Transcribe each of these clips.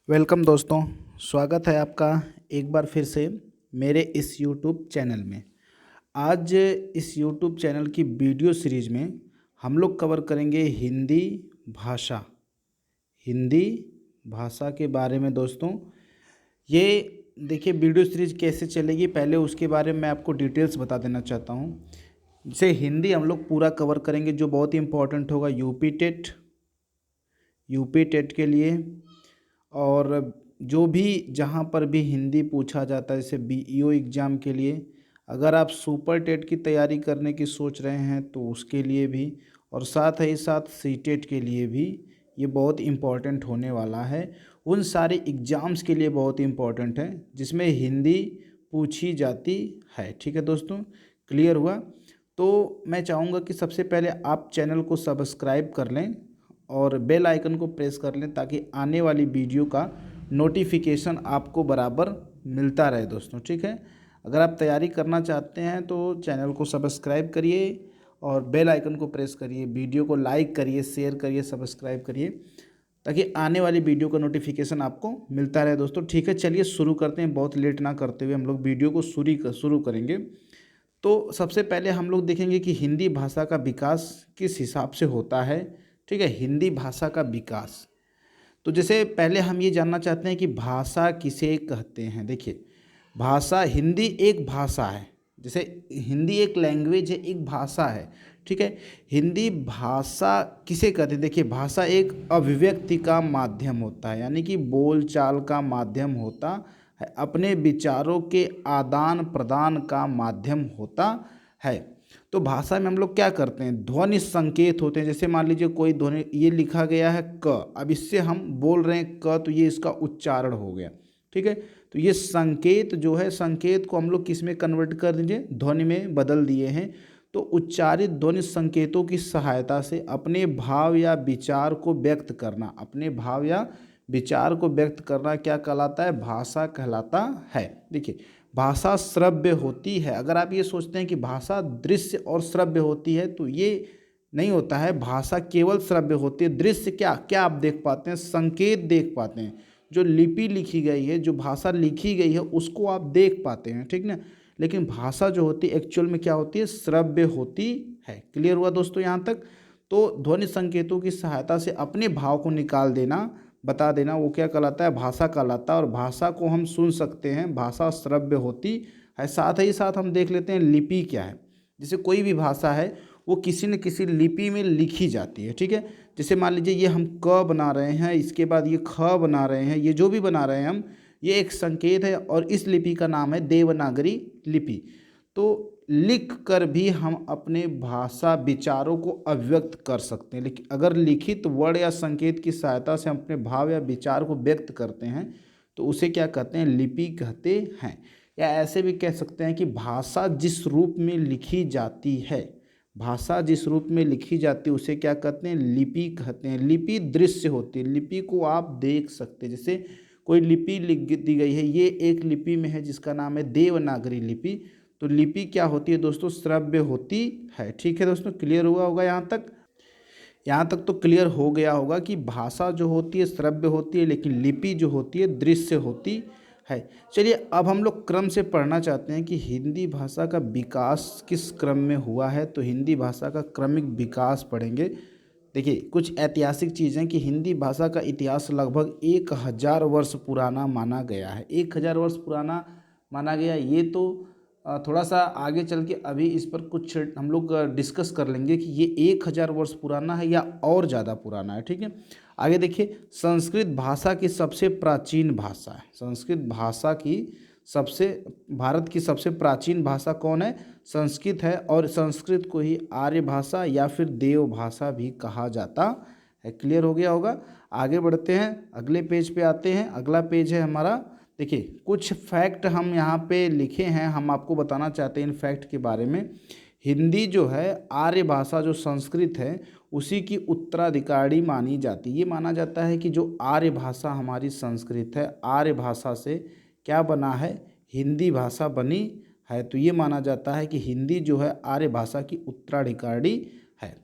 Welcome दोस्तों। स्वागत है आपका एक बार फिर से मेरे इस YouTube चैनल में। आज इस YouTube चैनल की वीडियो सीरीज में हम लोग कवर करेंगे भाषा हिंदी भाषा के बारे में। दोस्तों ये देखिए वीडियो सीरीज कैसे चलेगी, पहले उसके बारे में मैं आपको डिटेल्स बता देना चाहता हूँ। जैसे हिंदी हम लोग पूरा कवर करेंगे जो बहुत ही इम्पोर्टेंट होगा यूपी टेट के लिए, और जो भी जहाँ पर भी हिंदी पूछा जाता है जैसे बीईओ एग्ज़ाम के लिए, अगर आप सुपर टेट की तैयारी करने की सोच रहे हैं तो उसके लिए भी, और साथ ही साथ सी टेट के लिए भी ये बहुत इम्पॉर्टेंट होने वाला है। उन सारे एग्ज़ाम्स के लिए बहुत इम्पॉर्टेंट है जिसमें हिंदी पूछी जाती है। ठीक है दोस्तों, क्लियर हुआ? तो मैं चाहूँगा कि सबसे पहले आप चैनल को सब्सक्राइब कर लें और बेल आइकन को प्रेस कर लें ताकि आने वाली वीडियो का नोटिफिकेशन आपको बराबर मिलता रहे दोस्तों। ठीक है, अगर आप तैयारी करना चाहते हैं तो चैनल को सब्सक्राइब करिए और बेल आइकन को प्रेस करिए, वीडियो को लाइक करिए, शेयर करिए, सब्सक्राइब करिए ताकि आने वाली वीडियो का नोटिफिकेशन आपको मिलता रहे दोस्तों। ठीक है, चलिए शुरू करते हैं, बहुत लेट ना करते हुए हम लोग वीडियो को शुरू करेंगे। तो सबसे पहले हम लोग देखेंगे कि हिंदी भाषा का विकास किस हिसाब से होता है। ठीक है, हिंदी भाषा का विकास, तो जैसे पहले हम ये जानना चाहते हैं कि भाषा किसे कहते हैं। देखिए, भाषा हिंदी एक भाषा है, जैसे हिंदी एक लैंग्वेज है, एक भाषा है। ठीक है, हिंदी भाषा किसे कहते हैं? देखिए, भाषा एक अभिव्यक्ति का माध्यम होता है, यानी कि बोल चाल का माध्यम होता है, अपने विचारों के आदान प्रदान का माध्यम होता है। तो भाषा में हम लोग क्या करते हैं, ध्वनि संकेत होते हैं। जैसे मान लीजिए कोई ध्वनि, ये लिखा गया है क, अब इससे हम बोल रहे हैं क, तो ये इसका उच्चारण हो गया। ठीक है, तो ये संकेत जो है, संकेत को हम लोग किस में कन्वर्ट कर दीजिए, ध्वनि में बदल दिए हैं। तो उच्चारित ध्वनि संकेतों की सहायता से अपने भाव या विचार को व्यक्त करना, अपने भाव या विचार को व्यक्त करना क्या कहलाता है, भाषा कहलाता है। देखिए, भाषा श्रव्य होती है। अगर आप ये सोचते हैं कि भाषा दृश्य और श्रव्य होती है तो ये नहीं होता है, भाषा केवल श्रव्य होती है। दृश्य क्या क्या आप देख पाते हैं, संकेत देख पाते हैं, जो लिपि लिखी गई है, जो भाषा लिखी गई है उसको आप देख पाते हैं। ठीक ना, लेकिन भाषा जो होती है एक्चुअल में क्या होती है, श्रव्य होती है। क्लियर हुआ दोस्तों यहाँ तक? तो ध्वनि संकेतों की सहायता से अपने भाव को निकाल देना, बता देना, वो क्या कहलाता है, भाषा कहलाता है। और भाषा को हम सुन सकते हैं, भाषा श्रव्य होती है। साथ ही साथ हम देख लेते हैं लिपि क्या है। जैसे कोई भी भाषा है वो किसी न किसी लिपि में लिखी जाती है। ठीक है, जैसे मान लीजिए ये हम क बना रहे हैं, इसके बाद ये ख बना रहे हैं, ये जो भी बना रहे हैं हम, ये एक संकेत है और इस लिपि का नाम है देवनागरी लिपि। तो लिख कर भी हम अपने भाषा विचारों को अभिव्यक्त कर सकते हैं, लेकिन अगर लिखित वर्ण या संकेत की सहायता से हम अपने भाव या विचार को व्यक्त करते हैं तो उसे क्या कहते हैं, लिपि कहते हैं। या ऐसे भी कह सकते हैं कि भाषा जिस रूप में लिखी जाती है, भाषा जिस रूप में लिखी जाती है उसे क्या कहते हैं, लिपि कहते हैं। लिपि दृश्य होती है, लिपि को आप देख सकते हैं। जैसे कोई लिपि लिख दी गई है, ये एक लिपि में है जिसका नाम है देवनागरी लिपि। तो लिपि क्या होती है दोस्तों, श्रव्य होती है। ठीक है दोस्तों, क्लियर हुआ होगा यहाँ तक? यहाँ तक तो क्लियर हो गया होगा कि भाषा जो होती है श्रव्य होती है, लेकिन लिपि जो होती है दृश्य होती है। चलिए अब हम लोग क्रम से पढ़ना चाहते हैं कि हिंदी भाषा का विकास किस क्रम में हुआ है। तो हिंदी भाषा का क्रमिक विकास पढ़ेंगे। देखिए, कुछ ऐतिहासिक चीज़ें कि हिंदी भाषा का इतिहास लगभग 1000 वर्ष पुराना माना गया है। 1000 वर्ष पुराना माना गया, ये तो थोड़ा सा आगे चल के अभी इस पर कुछ हम लोग डिस्कस कर लेंगे कि ये 1000 वर्ष पुराना है या और ज़्यादा पुराना है। ठीक है, आगे देखिए, संस्कृत भाषा की सबसे प्राचीन भाषा है। संस्कृत भाषा की सबसे, भारत की सबसे प्राचीन भाषा कौन है, संस्कृत है। और संस्कृत को ही आर्य भाषा या फिर देव भाषा भी कहा जाता है। क्लियर हो गया होगा? आगे बढ़ते हैं, अगले पेज पे आते हैं। अगला पेज है हमारा। देखिए, कुछ फैक्ट हम यहाँ पे लिखे हैं, हम आपको बताना चाहते हैं इन फैक्ट के बारे में। हिंदी जो है आर्य भाषा, जो संस्कृत है उसी की उत्तराधिकारी मानी जाती है। ये माना जाता है कि जो आर्य भाषा हमारी संस्कृत है, आर्य भाषा से क्या बना है, हिंदी भाषा बनी है। तो ये माना जाता है कि हिंदी जो है आर्य भाषा की उत्तराधिकारी है।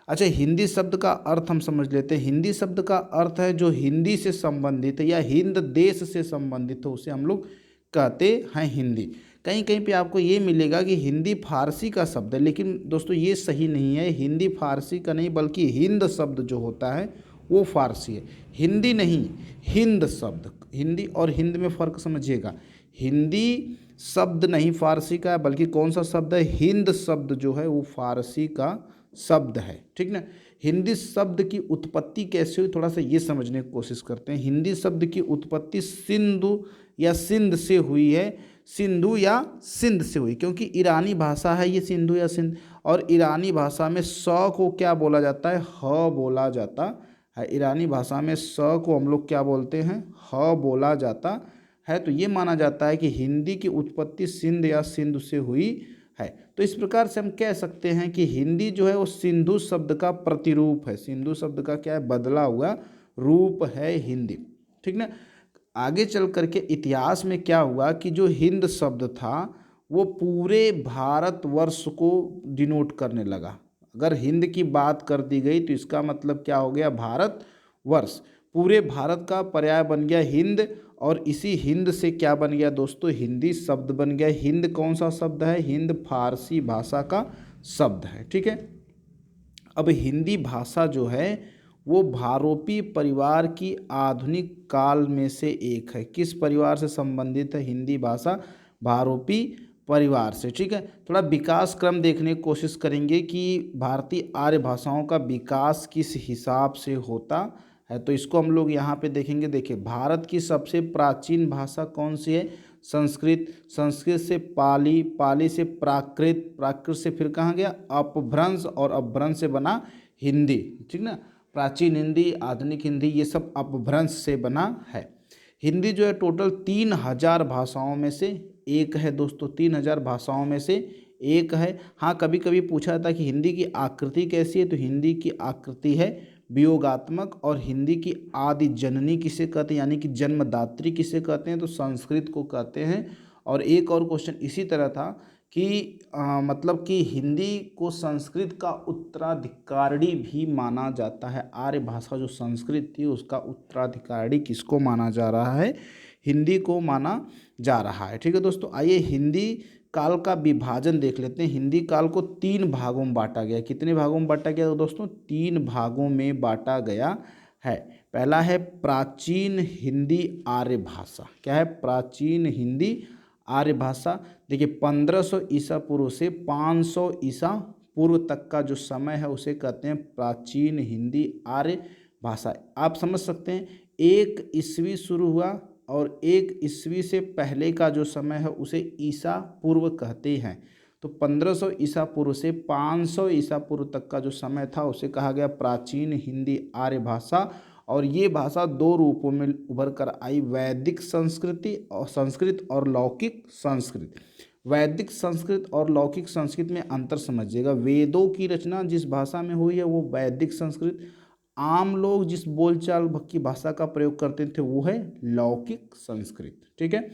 अच्छा, हिंदी शब्द का अर्थ हम समझ लेते हैं। हिंदी शब्द का अर्थ है जो हिंदी से संबंधित है या हिंद देश से संबंधित हो, उसे हम लोग कहते हैं हिंदी। कहीं कहीं पे आपको ये मिलेगा कि हिंदी फारसी का शब्द है, लेकिन दोस्तों ये सही नहीं है। हिंदी फारसी का नहीं बल्कि हिंद शब्द जो होता है वो फारसी है, हिंदी नहीं। हिंद शब्द, हिंदी और हिंद में फ़र्क समझिएगा। हिंदी शब्द नहीं फारसी का है, बल्कि कौन सा शब्द है, हिंद शब्द जो है वो फारसी का शब्द है, ठीक ना। हिंदी शब्द की उत्पत्ति कैसे हुई, थोड़ा सा ये समझने की कोशिश करते हैं। हिंदी शब्द की उत्पत्ति सिंधु या सिंध से हुई है, सिंधु या सिंध से हुई, क्योंकि ईरानी भाषा है ये सिंधु या सिंध। और ईरानी भाषा में स को क्या बोला जाता है, ह बोला जाता है। ईरानी भाषा में स को हम लोग क्या बोलते हैं, ह बोला जाता है। तो ये माना जाता है कि हिंदी की उत्पत्ति सिंध या सिंधु से हुई है। तो इस प्रकार से हम कह सकते हैं कि हिंदी जो है वो सिंधु शब्द का प्रतिरूप है। सिंधु शब्द का क्या है, बदला हुआ रूप है हिंदी, ठीक ना। आगे चल करके इतिहास में क्या हुआ कि जो हिंद शब्द था वो पूरे भारतवर्ष को डिनोट करने लगा। अगर हिंद की बात कर दी गई तो इसका मतलब क्या हो गया, भारतवर्ष। पूरे भारत का पर्याय बन गया हिंद, और इसी हिंद से क्या बन गया दोस्तों, हिंदी शब्द बन गया। हिंद कौन सा शब्द है, हिंद फारसी भाषा का शब्द है, ठीक है। अब हिंदी भाषा जो है वो भारोपी परिवार की आधुनिक काल में से एक है। किस परिवार से संबंधित है हिंदी भाषा, भारोपी परिवार से, ठीक है। थोड़ा विकास क्रम देखने की कोशिश करेंगे कि भारतीय आर्य भाषाओं का विकास किस हिसाब से होता है। तो इसको हम लोग यहाँ पे देखेंगे। देखिए, भारत की सबसे प्राचीन भाषा कौन सी है, संस्कृत। संस्कृत से पाली, पाली से प्राकृत, प्राकृत से फिर कहाँ गया, अपभ्रंश, और अपभ्रंश से बना हिंदी, ठीक ना। प्राचीन हिंदी, आधुनिक हिंदी, ये सब अपभ्रंश से बना है। हिंदी जो है टोटल 3000 भाषाओं में से एक है दोस्तों, 3000 भाषाओं में से एक है। हाँ, कभी कभी पूछा था कि हिंदी की आकृति कैसी है, तो हिंदी की आकृति है वियोगात्मक। और हिंदी की आदि जननी किसे कहते हैं, यानी कि जन्मदात्री किसे कहते हैं, तो संस्कृत को कहते हैं। और एक और क्वेश्चन इसी तरह था कि मतलब कि हिंदी को संस्कृत का उत्तराधिकारी भी माना जाता है। आर्य भाषा जो संस्कृत थी उसका उत्तराधिकारी किसको माना जा रहा है, हिंदी को माना जा रहा है, ठीक है दोस्तों। आइए हिंदी काल का विभाजन देख लेते हैं। हिंदी काल को 3 भागों में बांटा गया। कितने भागों में बांटा गया दोस्तों, 3 भागों में बांटा गया है। पहला है प्राचीन हिंदी आर्य भाषा। क्या है, प्राचीन हिंदी आर्य भाषा। देखिए, 1500 ईसा पूर्व से 500 ईसा पूर्व तक का जो समय है उसे कहते हैं प्राचीन हिंदी आर्य भाषा। आप समझ सकते हैं, 1 ईस्वी शुरू हुआ और 1 ईस्वी से पहले का जो समय है उसे ईसा पूर्व कहते हैं। तो 1500 ईसा पूर्व से 500 ईसा पूर्व तक का जो समय था उसे कहा गया प्राचीन हिंदी आर्य भाषा। और ये भाषा 2 रूपों में उभर कर आई, वैदिक संस्कृति और संस्कृत और लौकिक संस्कृत। वैदिक संस्कृत और लौकिक संस्कृत में अंतर समझिएगा। वेदों की रचना जिस भाषा में हुई है वो वैदिक संस्कृत, आम लोग जिस बोलचाल की भाषा का प्रयोग करते थे वो है लौकिक संस्कृत, ठीक है।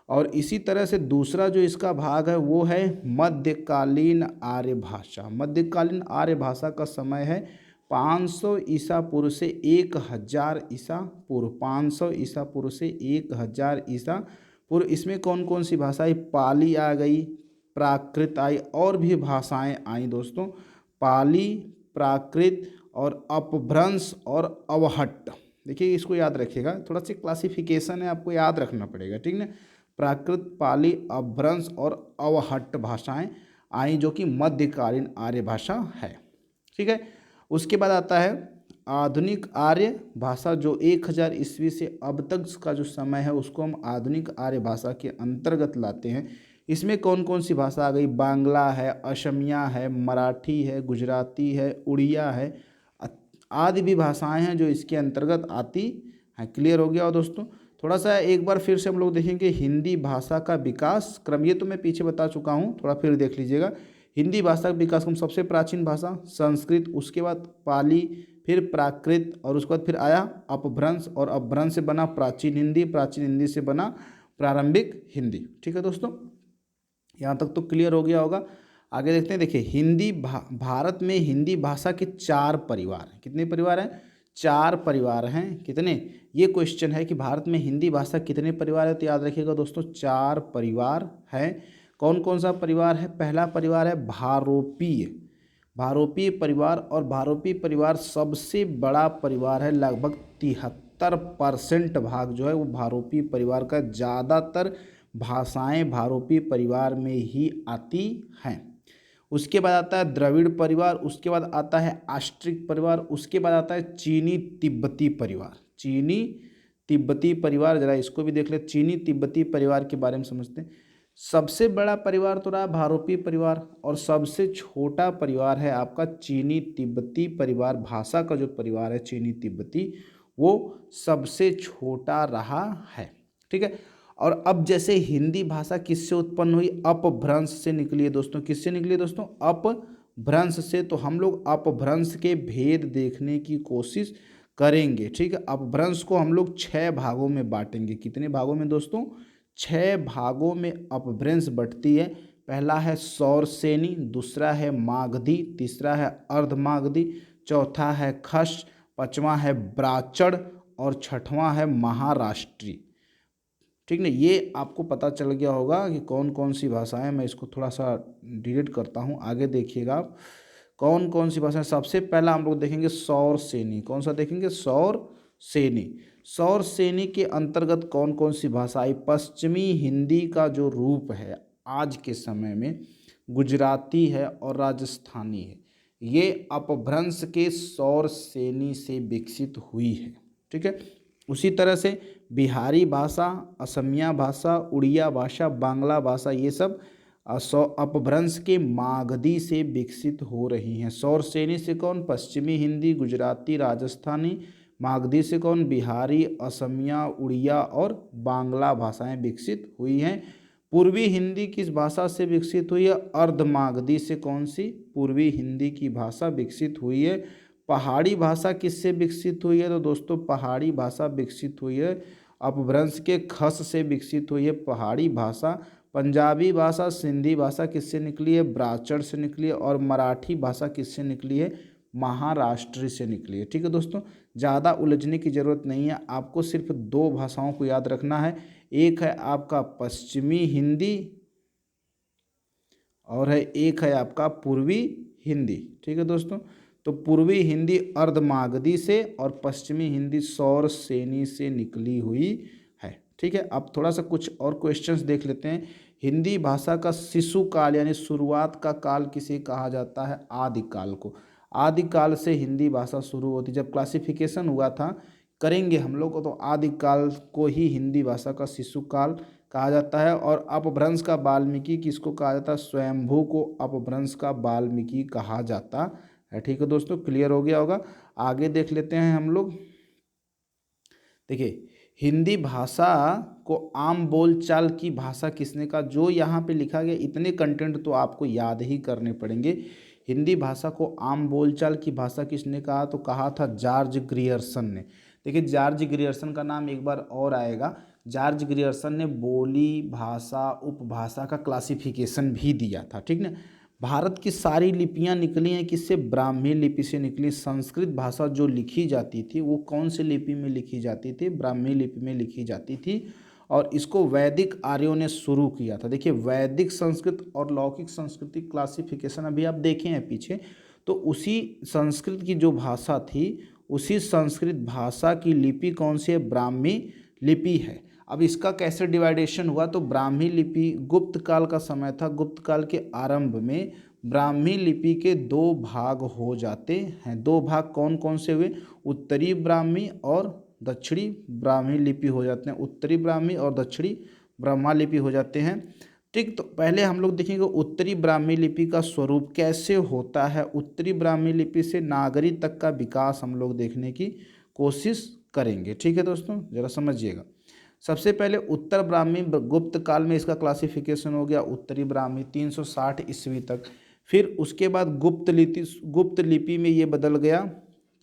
और इसी तरह से दूसरा जो इसका भाग है वो है मध्यकालीन आर्य भाषा। मध्यकालीन आर्य भाषा का समय है 500 ईसा पूर्व से 1000 ईसा पूर्व। 500 ईसा पूर्व से 1000 ईसा पूर्व। इसमें कौन कौन सी भाषाएं, पाली आ गई, प्राकृत आई, और भी भाषाएं आई दोस्तों। पाली, प्राकृत और अपभ्रंश और अवहट्ट। देखिए, इसको याद रखिएगा, थोड़ा सी क्लासिफिकेशन है, आपको याद रखना पड़ेगा, ठीक ना। प्राकृत, पाली, अपभ्रंश और अवहट्ट भाषाएं आई जो कि मध्यकालीन आर्य भाषा है, ठीक है। उसके बाद आता है आधुनिक आर्य भाषा, जो 1000 ईस्वी से अब तक का जो समय है उसको हम आधुनिक आर्य भाषा के अंतर्गत लाते हैं। इसमें कौन कौन सी भाषा आ गई, बांग्ला है, असमिया है, मराठी है, गुजराती है, उड़िया है, आदि भी भाषाएं हैं जो इसके अंतर्गत आती हैं। क्लियर हो गया हो दोस्तों। थोड़ा सा एक बार फिर से हम लोग देखेंगे हिंदी भाषा का विकास क्रम। ये तो मैं पीछे बता चुका हूँ, थोड़ा फिर देख लीजिएगा। हिंदी भाषा का विकास क्रम, सबसे प्राचीन भाषा संस्कृत, उसके बाद पाली, फिर प्राकृत, और उसके बाद फिर आया अपभ्रंश, और अपभ्रंश से बना प्राचीन हिंदी, प्राचीन हिंदी से बना प्रारंभिक हिंदी, ठीक है दोस्तों। यहाँ तक तो क्लियर हो गया होगा। आगे देखते हैं। देखिए भारत में हिंदी भाषा के 4 परिवार हैं। कितने परिवार हैं? 4 परिवार हैं। कितने? ये क्वेश्चन है कि भारत में हिंदी भाषा कितने परिवार है, तो याद रखिएगा दोस्तों 4 परिवार हैं। कौन कौन सा परिवार है? पहला परिवार है भारोपीय, भारोपीय परिवार। और भारोपीय परिवार सबसे बड़ा परिवार है, लगभग 73% भाग जो है वो भारोपीय परिवार का। ज़्यादातर भाषाएं भारोपीय परिवार में ही आती हैं। उसके बाद आता है द्रविड़ परिवार, उसके बाद आता है आस्ट्रिक परिवार, उसके बाद आता है चीनी तिब्बती परिवार। चीनी तिब्बती परिवार, जरा इसको भी देख ले। चीनी तिब्बती परिवार के बारे में समझते हैं। सबसे बड़ा परिवार तो रहा भारोपीय परिवार, और सबसे छोटा परिवार है आपका चीनी तिब्बती परिवार। भाषा का जो परिवार है चीनी तिब्बती, वो सबसे छोटा रहा है। ठीक है। और अब जैसे हिंदी भाषा किससे उत्पन्न हुई? अपभ्रंश से निकली है दोस्तों। किससे निकली है दोस्तों? अपभ्रंश से। तो हम लोग अपभ्रंश के भेद देखने की कोशिश करेंगे। ठीक है। अपभ्रंश को हम लोग 6 भागों में बांटेंगे। कितने भागों में दोस्तों? 6 भागों में अपभ्रंश बंटती है। पहला है सौरसेनी, दूसरा है मागधी, तीसरा है अर्धमागधी, चौथा है खश, पांचवा है ब्राचड़ और छठवां है महाराष्ट्री। ठीक ना। ये आपको पता चल गया होगा कि कौन कौन सी भाषाएं। मैं इसको थोड़ा सा डिलीट करता हूँ, आगे देखिएगा आप कौन कौन सी भाषाएं। सबसे पहला हम लोग देखेंगे सौरसेनी। कौन सा देखेंगे? सौरसेनी। सौरसेनी के अंतर्गत कौन कौन सी भाषाएं? पश्चिमी हिंदी का जो रूप है आज के समय में गुजराती है और राजस्थानी है। ये अपभ्रंश के सौरसेनी से विकसित हुई है। ठीक है। उसी तरह से बिहारी भाषा, असमिया भाषा, उड़िया भाषा, बांग्ला भाषा, ये सब अपभ्रंश के मागधी से विकसित हो रही हैं। सौरसेनी से कौन? पश्चिमी हिंदी, गुजराती, राजस्थानी। मागधी से कौन? बिहारी, असमिया, उड़िया और बांग्ला भाषाएं विकसित हुई हैं। पूर्वी हिंदी किस भाषा से विकसित हुई है? अर्धमागधी से। कौन सी? पूर्वी हिंदी की भाषा विकसित हुई है। पहाड़ी भाषा किससे विकसित हुई है? तो दोस्तों पहाड़ी भाषा विकसित हुई है अपभ्रंश के खस से विकसित हुई है पहाड़ी भाषा। पंजाबी भाषा, सिंधी भाषा किससे निकली है? ब्राचड़ से निकली है। और मराठी भाषा किससे निकली है? महाराष्ट्र से निकली है। ठीक है दोस्तों, ज़्यादा उलझने की ज़रूरत नहीं है। आपको सिर्फ 2 भाषाओं को याद रखना है। एक है आपका पश्चिमी हिंदी और एक है आपका पूर्वी हिंदी। ठीक है दोस्तों, तो पूर्वी हिंदी अर्धमागधी से और पश्चिमी हिंदी सौरसेनी से निकली हुई है। ठीक है। अब थोड़ा सा कुछ और क्वेश्चंस देख लेते हैं। हिंदी भाषा का शिशु काल यानी शुरुआत का काल किसे कहा जाता है? आदिकाल को। आदिकाल से हिंदी भाषा शुरू होती, जब क्लासिफिकेशन हुआ था करेंगे हम लोग, तो आदिकाल को ही हिंदी भाषा का शिशु काल कहा जाता है। और अपभ्रंश का वाल्मीकि किसको कहा जाता है? स्वयंभू को अपभ्रंश का वाल्मीकि कहा जाता है। ठीक है दोस्तों, क्लियर हो गया होगा। आगे देख लेते हैं हम लोग। देखिए हिंदी भाषा को आम बोलचाल की भाषा किसने कहा? जो यहाँ पे लिखा गया इतने कंटेंट तो आपको याद ही करने पड़ेंगे। हिंदी भाषा को आम बोलचाल की भाषा किसने कहा? तो कहा था जॉर्ज ग्रियर्सन ने। देखिए जॉर्ज ग्रियर्सन का नाम एक बार और आएगा। जॉर्ज ग्रियर्सन ने बोली, भाषा, उपभाषा का क्लासिफिकेशन भी दिया था। ठीक ना। भारत की सारी लिपियां निकली हैं किससे? ब्राह्मी लिपि से निकली। संस्कृत भाषा जो लिखी जाती थी वो कौन सी लिपि में लिखी जाती थी? ब्राह्मी लिपि में लिखी जाती थी। और इसको वैदिक आर्यों ने शुरू किया था। देखिए वैदिक संस्कृत और लौकिक संस्कृति क्लासिफिकेशन अभी आप देखे हैं पीछे, तो उसी संस्कृत की जो भाषा थी उसी संस्कृत भाषा की लिपि कौन सी है? ब्राह्मी लिपि है। अब इसका कैसे डिवाइडेशन हुआ? तो ब्राह्मी लिपि गुप्त काल का समय था। गुप्त काल के आरंभ में ब्राह्मी लिपि के 2 भाग हो जाते हैं। 2 भाग कौन कौन से हुए? उत्तरी ब्राह्मी और दक्षिणी ब्राह्मी लिपि हो जाते हैं। उत्तरी ब्राह्मी और दक्षिणी ब्रह्मा लिपि हो जाते हैं। ठीक, तो पहले हम लोग देखेंगे उत्तरी ब्राह्मी लिपि का स्वरूप कैसे होता है। उत्तरी ब्राह्मी लिपि से नागरी तक का विकास हम लोग देखने की कोशिश करेंगे। ठीक है दोस्तों, जरा समझिएगा। सबसे पहले उत्तर ब्राह्मी गुप्त काल में इसका क्लासिफिकेशन हो गया उत्तरी ब्राह्मी 360 ईस्वी तक। फिर उसके बाद गुप्त लिपि में ये बदल गया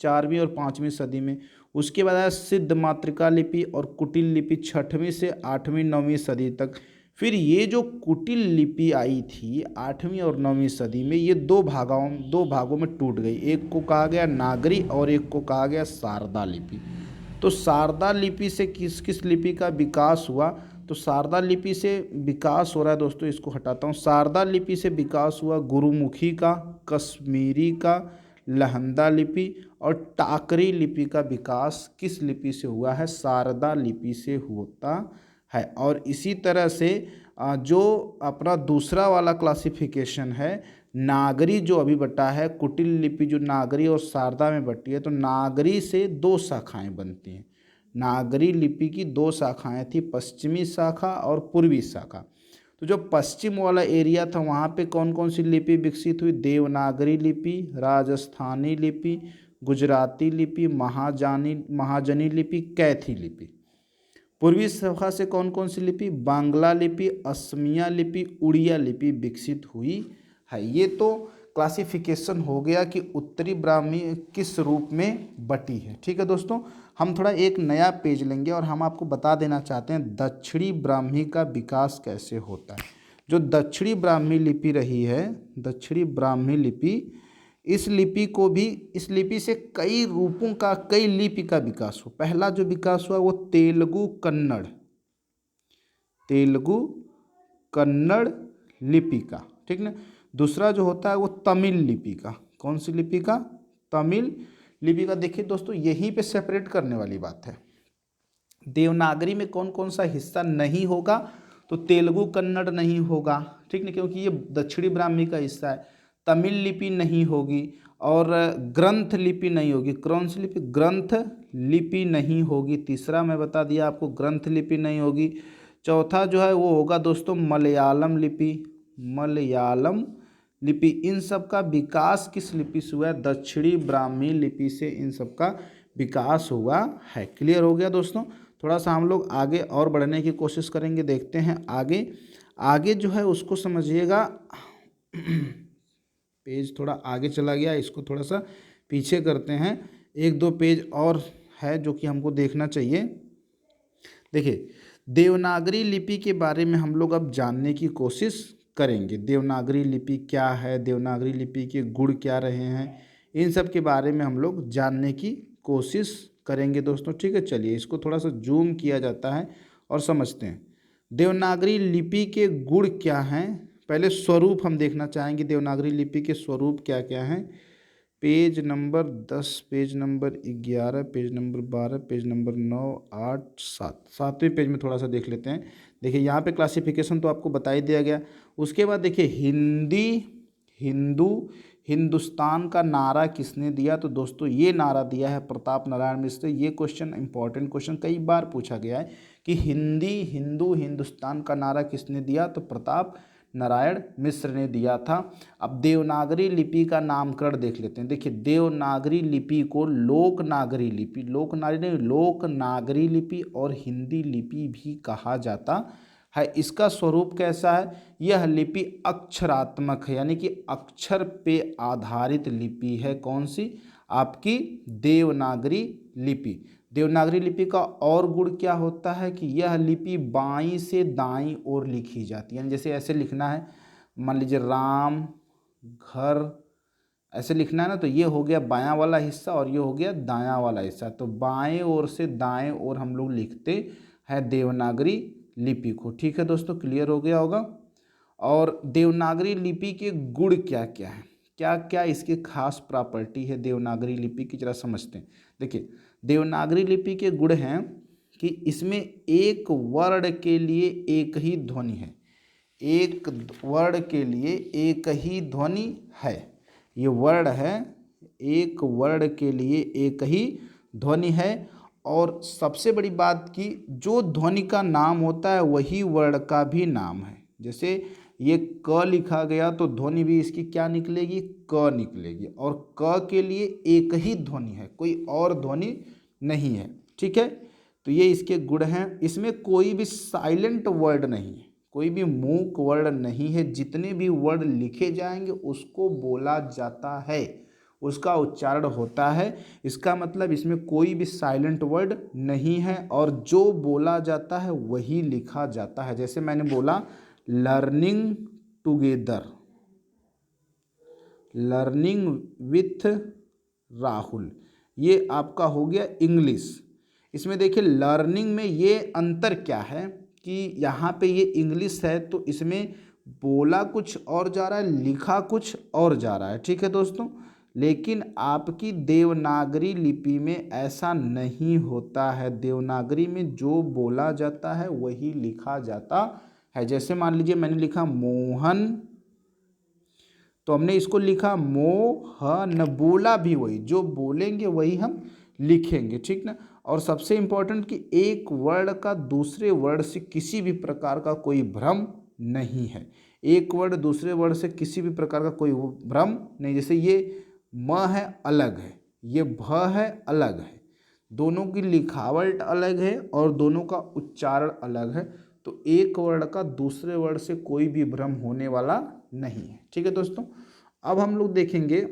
4वीं और 5वीं सदी में। उसके बाद आया सिद्ध मातृका लिपि और कुटिल लिपि 6वीं से 8वीं 9वीं सदी तक। फिर ये जो कुटिल लिपि आई थी 8वीं और 9वीं सदी में, ये दो भागों में टूट गई। एक को कहा गया नागरी और एक को कहा गया शारदा लिपि। तो शारदा लिपि से किस किस लिपि का विकास हुआ? तो शारदा लिपि से विकास हो रहा है दोस्तों, इसको हटाता हूँ। शारदा लिपि से विकास हुआ गुरुमुखी का, कश्मीरी का, लहंदा लिपि और टाकरी लिपि का विकास किस लिपि से हुआ है? शारदा लिपि से होता है। और इसी तरह से जो अपना दूसरा वाला क्लासिफिकेशन है, नागरी जो अभी बटा है, कुटिल लिपि जो नागरी और शारदा में बटी है, तो नागरी से दो शाखाएं बनती हैं। नागरी लिपि की दो शाखाएं थी, पश्चिमी शाखा और पूर्वी शाखा। तो जो पश्चिम वाला एरिया था वहाँ पे कौन कौन सी लिपि विकसित हुई? देवनागरी लिपि, राजस्थानी लिपि, गुजराती लिपि, महाजनी लिपि, कैथी लिपि। पूर्वी शाखा से कौन कौन सी लिपि? बांग्ला लिपि, असमिया लिपि, उड़िया लिपि विकसित हुई है। ये तो क्लासिफिकेशन हो गया कि उत्तरी ब्राह्मी किस रूप में बटी है। ठीक है दोस्तों, हम थोड़ा एक नया पेज लेंगे और हम आपको बता देना चाहते हैं दक्षिणी ब्राह्मी का विकास कैसे होता है। जो दक्षिणी ब्राह्मी लिपि रही है, दक्षिणी ब्राह्मी लिपि, इस लिपि से कई रूपों का, कई लिपि का विकास हुआ। पहला जो विकास हुआ वो तेलुगु कन्नड़ लिपि का, ठीक ना। दूसरा जो होता है वो तमिल लिपि का। कौन सी लिपि का? तमिल लिपि का। देखिए दोस्तों, यहीं पे सेपरेट करने वाली बात है। देवनागरी में कौन कौन सा हिस्सा नहीं होगा? तो तेलुगु कन्नड़ नहीं होगा, ठीक ना, क्योंकि ये दक्षिणी ब्राह्मी का हिस्सा है। तमिल लिपि नहीं होगी और ग्रंथ लिपि नहीं होगी। कौन सी लिपि? ग्रंथ लिपि नहीं होगी। तीसरा मैं बता दिया आपको, ग्रंथ लिपि नहीं होगी। चौथा जो है वो होगा दोस्तों मलयालम लिपि। मलयालम लिपि। इन सब का विकास किस लिपि से हुआ है? दक्षिणी ब्राह्मी लिपि से इन सब का विकास हुआ है। क्लियर हो गया दोस्तों? थोड़ा सा हम लोग आगे और बढ़ने की कोशिश करेंगे, देखते हैं आगे। आगे जो है उसको समझिएगा। पेज थोड़ा आगे चला गया, इसको थोड़ा सा पीछे करते हैं। एक दो पेज और है जो कि हमको देखना चाहिए। देखिए, देवनागरी लिपि के बारे में हम लोग अब जानने की कोशिश करेंगे। देवनागरी लिपि क्या है, देवनागरी लिपि के गुण क्या रहे हैं, इन सब के बारे में हम लोग जानने की कोशिश करेंगे दोस्तों। ठीक है, चलिए इसको थोड़ा सा जूम किया जाता है और समझते हैं देवनागरी लिपि के गुण क्या हैं। पहले स्वरूप हम देखना चाहेंगे, देवनागरी लिपि के स्वरूप क्या क्या हैं। Page number 10, page number 11, page number 12, page number 9, 8, 7, 7वें पेज में थोड़ा सा देख लेते हैं। देखिए यहाँ पे क्लासिफिकेशन तो आपको बता ही दिया गया। उसके बाद देखिए हिंदी, हिंदू, हिंदुस्तान का नारा किसने दिया? तो दोस्तों ये नारा दिया है प्रताप नारायण मिश्र। ये क्वेश्चन इंपॉर्टेंट क्वेश्चन कई बार पूछा गया है कि हिंदी, हिंदू, हिंदुस्तान का नारा किसने दिया? तो प्रताप नारायण मिश्र ने दिया था। अब देवनागरी लिपि का नामकरण देख लेते हैं। देखिए देवनागरी लिपि को लोकनागरी लिपि, लोकनागरी लिपि और हिंदी लिपि भी कहा जाता है। इसका स्वरूप कैसा है? यह लिपि अक्षरात्मक है, यानी कि अक्षर पे आधारित लिपि है। कौन सी? आपकी देवनागरी लिपि। देवनागरी लिपि का और गुण क्या होता है कि यह लिपि बाईं से दाईं ओर लिखी जाती है। यानी जैसे ऐसे लिखना है, मान लीजिए राम घर, ऐसे लिखना है ना, तो ये हो गया बायां वाला हिस्सा और ये हो गया दायां वाला हिस्सा। तो बाएं ओर से दाएं ओर हम लोग लिखते हैं देवनागरी लिपि को। ठीक है दोस्तों, क्लियर हो गया होगा। और देवनागरी लिपि के गुण क्या क्या है, क्या क्या इसकी खास प्रॉपर्टी है देवनागरी लिपि की, जरा समझते हैं। देखिए देवनागरी लिपि के गुण हैं कि इसमें एक वर्ण के लिए एक ही ध्वनि है। एक वर्ण के लिए एक ही ध्वनि है। ये वर्ण है, एक वर्ण के लिए एक ही ध्वनि है। और सबसे बड़ी बात कि जो ध्वनि का नाम होता है वही वर्ण का भी नाम है। जैसे ये क लिखा गया तो ध्वनि भी इसकी क्या निकलेगी? क निकलेगी। और क के लिए एक ही ध्वनि है, कोई और ध्वनि नहीं है। ठीक है, तो ये इसके गुण हैं। इसमें कोई भी साइलेंट वर्ड नहीं है, कोई भी मूक वर्ड नहीं है। जितने भी वर्ड लिखे जाएंगे उसको बोला जाता है, उसका उच्चारण होता है। इसका मतलब इसमें कोई भी साइलेंट वर्ड नहीं है और जो बोला जाता है वही लिखा जाता है। जैसे मैंने बोला learning together, learning with Rahul, ये आपका हो गया इंग्लिश। इसमें देखिए लर्निंग में ये अंतर क्या है कि यहाँ पे ये इंग्लिश है तो इसमें बोला कुछ और जा रहा है, लिखा कुछ और जा रहा है, ठीक है दोस्तों। लेकिन आपकी देवनागरी लिपि में ऐसा नहीं होता है। देवनागरी में जो बोला जाता है वही लिखा जाता है। जैसे मान लीजिए मैंने लिखा मोहन, तो हमने इसको लिखा मोहन, बोला भी वही, जो बोलेंगे वही हम लिखेंगे, ठीक ना। और सबसे इम्पोर्टेंट कि एक वर्ड का दूसरे वर्ड से किसी भी प्रकार का कोई भ्रम नहीं है। एक वर्ड दूसरे वर्ड से किसी भी प्रकार का कोई भ्रम नहीं। जैसे ये म है अलग है, ये भ है अलग है, दोनों की लिखावट अलग है और दोनों का उच्चारण अलग है। तो एक वर्ड का दूसरे वर्ड से कोई भी भ्रम होने वाला नहीं है, ठीक है दोस्तों। अब हम लोग देखेंगे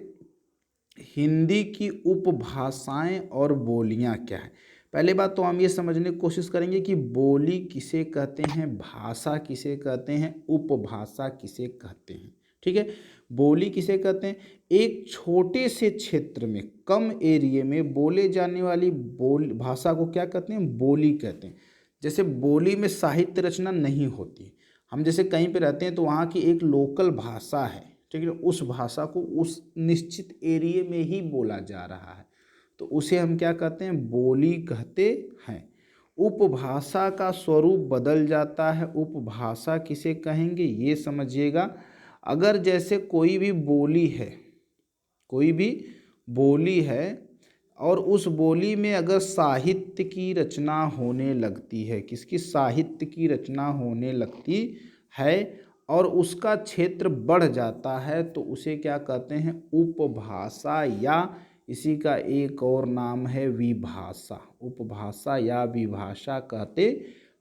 हिंदी की उपभाषाएं और बोलियां क्या है। पहले बात तो हम ये समझने की कोशिश करेंगे कि बोली किसे कहते हैं, भाषा किसे कहते हैं, उपभाषा किसे कहते हैं, ठीक है। बोली किसे कहते हैं, एक छोटे से क्षेत्र में कम एरिया में बोले जाने वाली भाषा को क्या कहते हैं, बोली कहते हैं। जैसे बोली में साहित्य रचना नहीं होती, हम जैसे कहीं पे रहते हैं तो वहाँ की एक लोकल भाषा है, ठीक है, उस भाषा को उस निश्चित एरिया में ही बोला जा रहा है, तो उसे हम क्या कहते हैं, बोली कहते हैं। उपभाषा का स्वरूप बदल जाता है। उपभाषा किसे कहेंगे ये समझिएगा। अगर जैसे कोई भी बोली है, कोई भी बोली है और उस बोली में अगर साहित्य की रचना होने लगती है, किसकी, साहित्य की रचना होने लगती है और उसका क्षेत्र बढ़ जाता है, तो उसे क्या कहते हैं, उपभाषा, या इसी का एक और नाम है विभाषा। उपभाषा या विभाषा कहते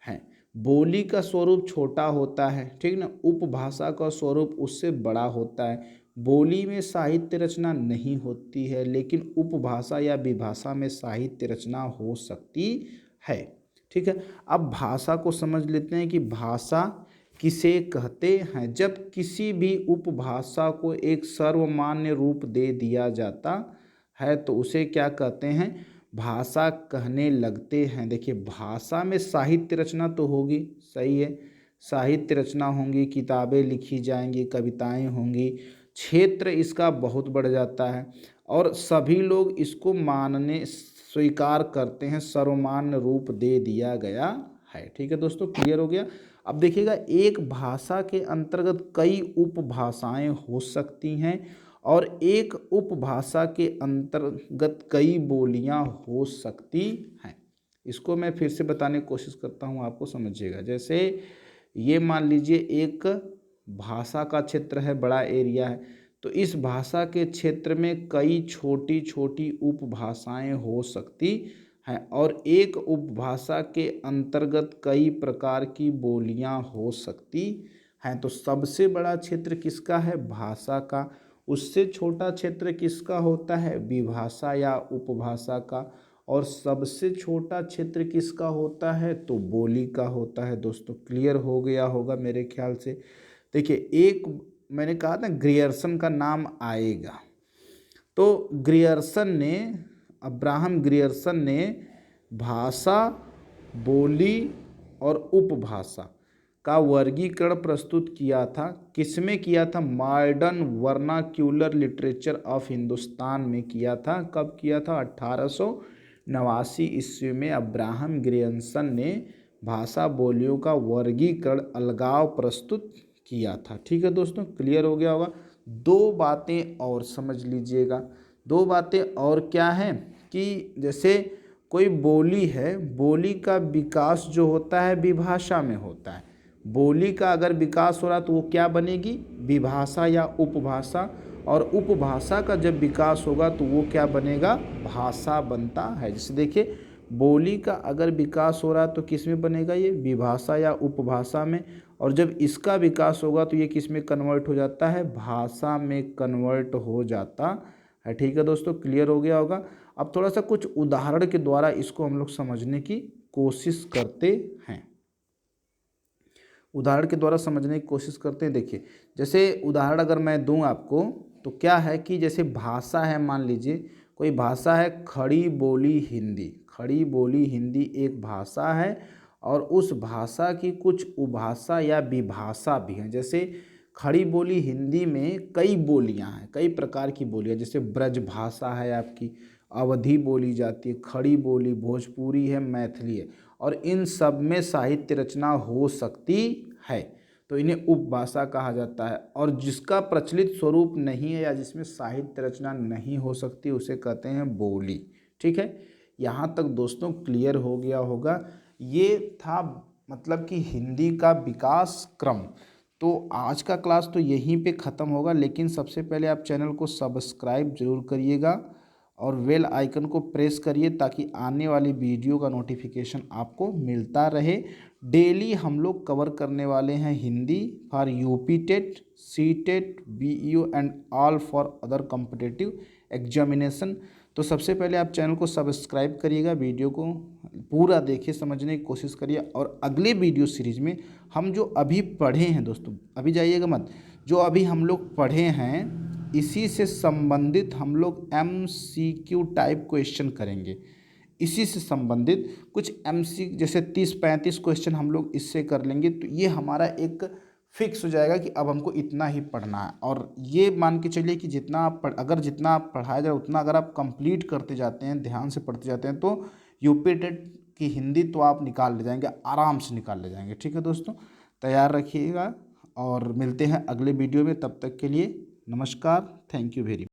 हैं। बोली का स्वरूप छोटा होता है, ठीक ना, उपभाषा का स्वरूप उससे बड़ा होता है। बोली में साहित्य रचना नहीं होती है लेकिन उपभाषा या विभाषा में साहित्य रचना हो सकती है, ठीक है। अब भाषा को समझ लेते हैं कि भाषा किसे कहते हैं। जब किसी भी उपभाषा को एक सर्वमान्य रूप दे दिया जाता है तो उसे क्या कहते हैं, भाषा कहने लगते हैं। देखिए भाषा में साहित्य रचना तो होगी, सही है, साहित्य रचना होंगी, किताबें लिखी जाएंगी, कविताएं होंगी, क्षेत्र इसका बहुत बढ़ जाता है और सभी लोग इसको मानने स्वीकार करते हैं, सर्वमान्य रूप दे दिया गया है, ठीक है दोस्तों, क्लियर हो गया। अब देखिएगा एक भाषा के अंतर्गत कई उपभाषाएं हो सकती हैं और एक उपभाषा के अंतर्गत कई बोलियां हो सकती हैं। इसको मैं फिर से बताने की कोशिश करता हूं, आपको समझिएगा। जैसे ये मान लीजिए एक भाषा का क्षेत्र है, बड़ा एरिया है, तो इस भाषा के क्षेत्र में कई छोटी छोटी उपभाषाएं हो सकती हैं और एक उपभाषा के अंतर्गत कई प्रकार की बोलियां हो सकती हैं। तो सबसे बड़ा क्षेत्र किसका है, भाषा का। उससे छोटा क्षेत्र किसका होता है, विभाषा या उपभाषा का। और सबसे छोटा क्षेत्र किसका होता है, तो बोली का होता है। दोस्तों क्लियर हो गया होगा मेरे ख्याल से। देखिए एक मैंने कहा था ग्रियर्सन का नाम आएगा, तो ग्रियर्सन ने, अब्राहम ग्रियर्सन ने भाषा, बोली और उपभाषा का वर्गीकरण प्रस्तुत किया था। किसमें किया था, modern vernacular literature of Hindustan में किया था। कब किया था, 1889 ईस्वी में अब्राहम ग्रियर्सन ने भाषा बोलियों का वर्गीकरण अलगाव प्रस्तुत किया था, ठीक है दोस्तों, क्लियर हो गया होगा। दो बातें और समझ लीजिएगा। दो बातें और क्या हैं कि जैसे कोई बोली है, बोली का विकास जो होता है विभाषा में होता है। बोली का अगर विकास हो रहा तो वो क्या बनेगी, विभाषा या उपभाषा, और उपभाषा का जब विकास होगा तो वो क्या बनेगा, भाषा बनता है। जैसे देखिए बोली का अगर विकास हो रहा तो किस में बनेगा, ये विभाषा या उपभाषा में, और जब इसका विकास होगा तो ये किस में कन्वर्ट हो जाता है, भाषा में कन्वर्ट हो जाता है। ठीक है दोस्तों, क्लियर हो गया होगा। अब थोड़ा सा कुछ उदाहरण के द्वारा इसको हम लोग समझने की कोशिश करते हैं। उदाहरण के द्वारा समझने की कोशिश करते हैं। देखिए, जैसे उदाहरण अगर मैं दूं आपको, तो क्या है कि जैसे भाषा है, मान लीजिए कोई भाषा है खड़ी बोली हिंदी। खड़ी बोली हिंदी एक भाषा है और उस भाषा की कुछ उपभाषा या विभाषा भी हैं। जैसे खड़ी बोली हिंदी में कई बोलियां हैं, कई प्रकार की बोलियां, जैसे ब्रज भाषा है आपकी, अवधी बोली जाती है, खड़ी बोली, भोजपुरी है, मैथिली है, और इन सब में साहित्य रचना हो सकती है, तो इन्हें उपभाषा कहा जाता है। और जिसका प्रचलित स्वरूप नहीं है या जिसमें साहित्य रचना नहीं हो सकती उसे कहते हैं बोली। ठीक है, यहाँ तक दोस्तों क्लियर हो गया होगा। ये था मतलब कि हिंदी का विकास क्रम। तो आज का क्लास तो यहीं पे ख़त्म होगा, लेकिन सबसे पहले आप चैनल को सब्सक्राइब जरूर करिएगा और बेल आइकन को प्रेस करिए ताकि आने वाली वीडियो का नोटिफिकेशन आपको मिलता रहे। डेली हम लोग कवर करने वाले हैं Hindi for UP TET, C TET, BEO and all for other competitive examination. तो सबसे पहले आप चैनल को सब्सक्राइब करिएगा, वीडियो को पूरा देखिए, समझने की कोशिश करिए। और अगले वीडियो सीरीज में हम जो अभी पढ़े हैं दोस्तों, अभी जाइएगा मत, जो अभी हम लोग पढ़े हैं इसी से संबंधित हम लोग MCQ टाइप क्वेश्चन करेंगे। इसी से संबंधित कुछ जैसे 30-35 क्वेश्चन हम लोग इससे कर लेंगे। तो ये हमारा एक फिक्स हो जाएगा कि अब हमको इतना ही पढ़ना है। और ये मान के चलिए कि जितना आप जितना आप पढ़ाया जाए उतना अगर आप कंप्लीट करते जाते हैं, ध्यान से पढ़ते जाते हैं, तो यूपी टेट की हिंदी तो आप निकाल ले जाएंगे, आराम से निकाल ले जाएंगे। ठीक है दोस्तों, तैयार रखिएगा और मिलते हैं अगले वीडियो में। तब तक के लिए नमस्कार, थैंक यू वेरी मच।